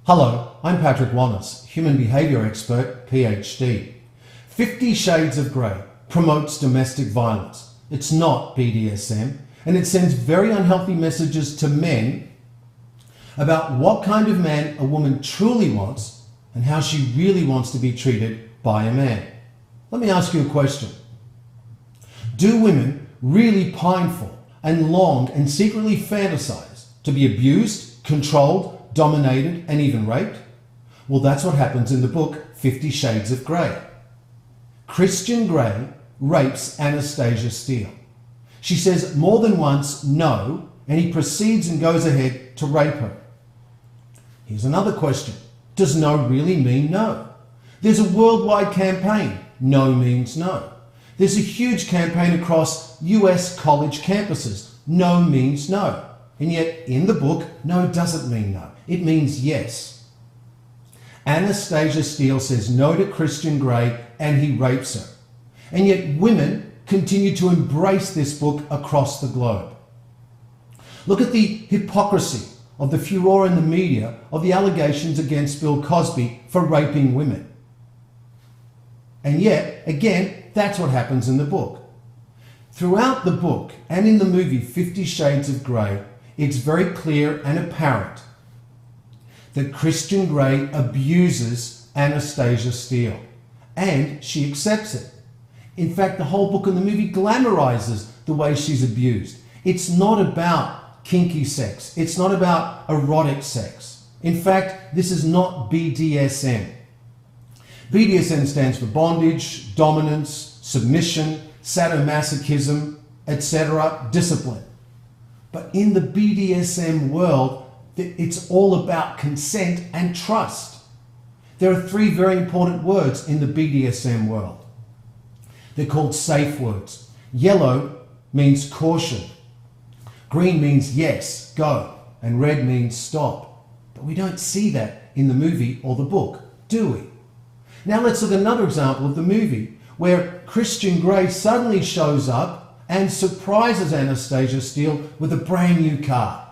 Hello, I'm Patrick Wanis, human behaviour expert, PhD. 50 Shades of Grey promotes domestic violence. It's not BDSM, and it sends very unhealthy messages to men about what kind of man a woman truly wants and how she really wants to be treated by a man. Let me ask you a question. Do women really pine for and long and secretly fantasize to be abused, controlled, dominated, and even raped? Well, that's what happens in the book 50 Shades of Grey. Christian Grey rapes Anastasia Steele. She says more than once no, and he proceeds and goes ahead to rape her. Here's another question. Does no really mean no? There's a worldwide campaign. No means no. There's a huge campaign across US college campuses. No means no. And yet, in the book, no doesn't mean no. It means yes. Anastasia Steele says no to Christian Grey and he rapes her. And yet women continue to embrace this book across the globe. Look at the hypocrisy of the furor in the media of the allegations against Bill Cosby for raping women. And yet, again, that's what happens in the book. Throughout the book and in the movie 50 Shades of Grey, it's very clear and apparent that Christian Grey abuses Anastasia Steele, and she accepts it. In fact, the whole book and the movie glamorizes the way she's abused. It's not about kinky sex. It's not about erotic sex. In fact, this is not BDSM. BDSM stands for bondage, dominance, submission, sadomasochism, etc., discipline. But in the BDSM world, it's all about consent and trust. There are three very important words in the BDSM world. They're called safe words. Yellow means caution. Green means yes, go. And red means stop. But we don't see that in the movie or the book, do we? Now let's look at another example of the movie where Christian Grey suddenly shows up and surprises Anastasia Steele with a brand new car.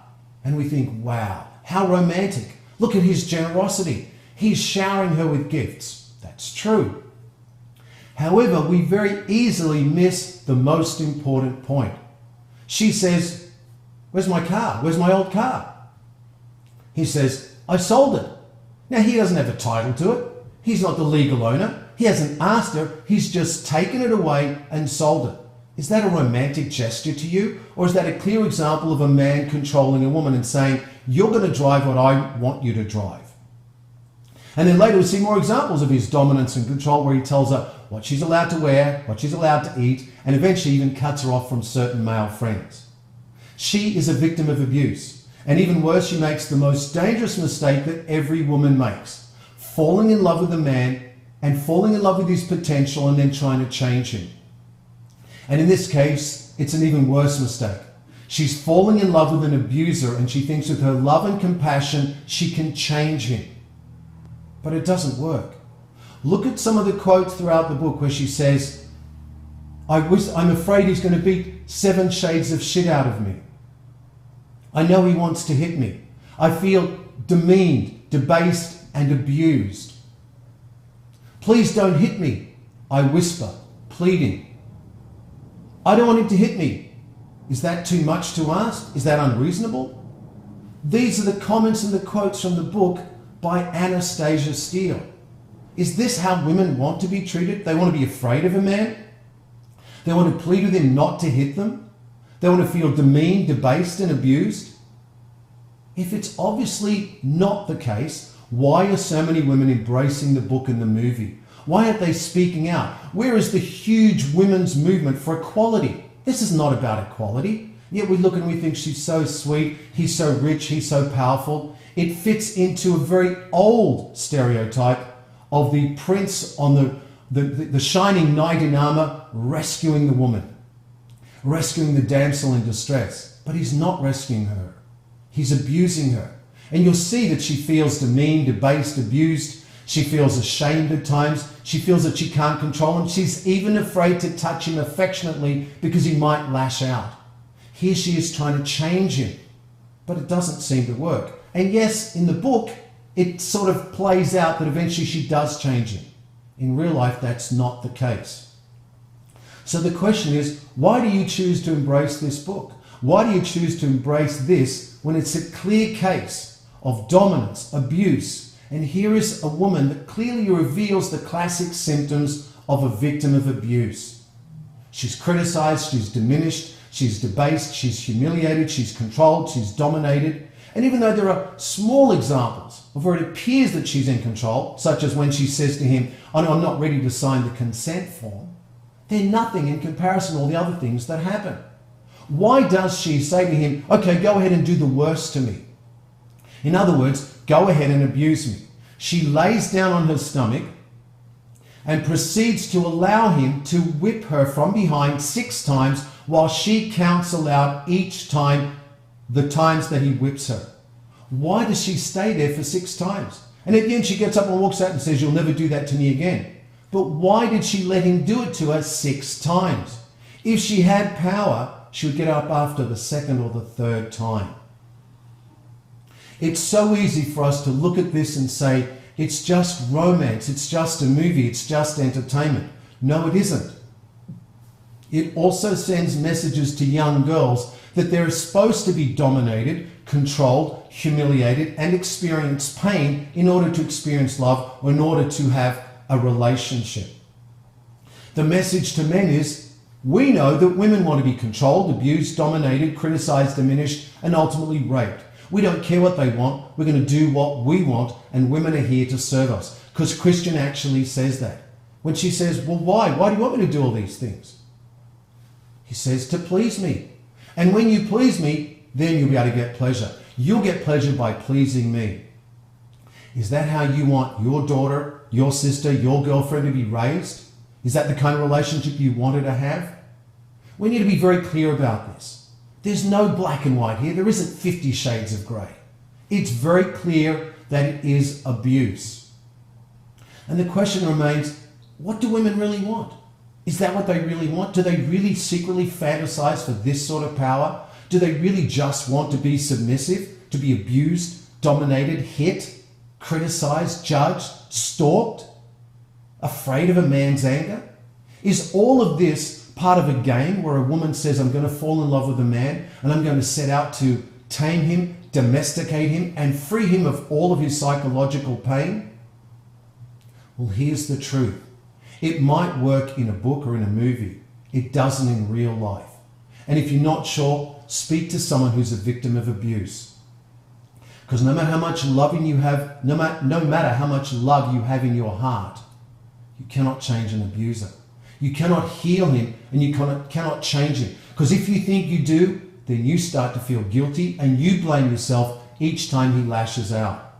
And we think, wow, how romantic. Look at his generosity. He's showering her with gifts. That's true. However, we very easily miss the most important point. She says, where's my car? Where's my old car? He says, I sold it. Now, he doesn't have a title to it. He's not the legal owner. He hasn't asked her. He's just taken it away and sold it. Is that a romantic gesture to you? Or is that a clear example of a man controlling a woman and saying, you're going to drive what I want you to drive? And then later we see more examples of his dominance and control where he tells her what she's allowed to wear, what she's allowed to eat, and eventually even cuts her off from certain male friends. She is a victim of abuse. And even worse, she makes the most dangerous mistake that every woman makes. Falling in love with a man and falling in love with his potential and then trying to change him. And in this case, it's an even worse mistake. She's falling in love with an abuser and she thinks with her love and compassion, she can change him. But it doesn't work. Look at some of the quotes throughout the book where she says, I'm afraid he's going to beat 7 shades of shit out of me. I know he wants to hit me. I feel demeaned, debased, and abused. Please don't hit me, I whisper, pleading. I don't want him to hit me. Is that too much to ask? Is that unreasonable? These are the comments and the quotes from the book by Anastasia Steele. Is this how women want to be treated? They want to be afraid of a man? They want to plead with him not to hit them? They want to feel demeaned, debased, and abused? If it's obviously not the case, why are so many women embracing the book and the movie? Why aren't they speaking out? Where is the huge women's movement for equality? This is not about equality. Yet we look and we think she's so sweet, he's so rich, he's so powerful. It fits into a very old stereotype of the prince on the shining knight in armor rescuing the woman, rescuing the damsel in distress. But he's not rescuing her. He's abusing her. And you'll see that she feels demeaned, debased, abused. She feels ashamed at times. She feels that she can't control him. She's even afraid to touch him affectionately because he might lash out. Here she is trying to change him, but it doesn't seem to work. And yes, in the book, it sort of plays out that eventually she does change him. In real life, that's not the case. So the question is, why do you choose to embrace this book? Why do you choose to embrace this when it's a clear case of dominance, abuse? And here is a woman that clearly reveals the classic symptoms of a victim of abuse. She's criticized, she's diminished, she's debased, she's humiliated, she's controlled, she's dominated. And even though there are small examples of where it appears that she's in control, such as when she says to him, "Oh no, I'm not ready to sign the consent form," they're nothing in comparison to all the other things that happen. Why does she say to him, "Okay, go ahead and do the worst to me"? In other words, go ahead and abuse me. She lays down on her stomach and proceeds to allow him to whip her from behind 6 times while she counts aloud each time the times that he whips her. Why does she stay there for 6 times? And at the end she gets up and walks out and says, "You'll never do that to me again." But why did she let him do it to her 6 times? If she had power, she would get up after the 2nd or the 3rd time. It's so easy for us to look at this and say, it's just romance, it's just a movie, it's just entertainment. No, it isn't. It also sends messages to young girls that they're supposed to be dominated, controlled, humiliated, and experience pain in order to experience love or in order to have a relationship. The message to men is, we know that women want to be controlled, abused, dominated, criticized, diminished, and ultimately raped. We don't care what they want. We're going to do what we want, and women are here to serve us. Because Christian actually says that. When she says, "Well, why? Why do you want me to do all these things?" He says, "To please me. And when you please me, then you'll be able to get pleasure. You'll get pleasure by pleasing me." Is that how you want your daughter, your sister, your girlfriend to be raised? Is that the kind of relationship you want her to have? We need to be very clear about this. There's no black and white here. There isn't 50 shades of grey. It's very clear that it is abuse. And the question remains, what do women really want? Is that what they really want? Do they really secretly fantasize for this sort of power? Do they really just want to be submissive, to be abused, dominated, hit, criticized, judged, stalked, afraid of a man's anger? Is all of this part of a game where a woman says, "I'm going to fall in love with a man and I'm going to set out to tame him, domesticate him, and free him of all of his psychological pain"? Well, here's the truth. It might work in a book or in a movie. It doesn't in real life. And if you're not sure, speak to someone who's a victim of abuse. Because no matter how much loving you have, no matter how much love you have in your heart, you cannot change an abuser. You cannot heal him and you cannot change him. Because if you think you do, then you start to feel guilty and you blame yourself each time he lashes out.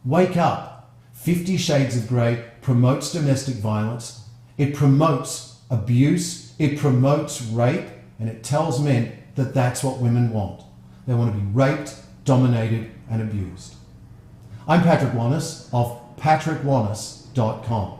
Wake up. 50 Shades of Grey promotes domestic violence. It promotes abuse. It promotes rape. And it tells men that that's what women want. They want to be raped, dominated, and abused. I'm Patrick Wanis of patrickwanis.com.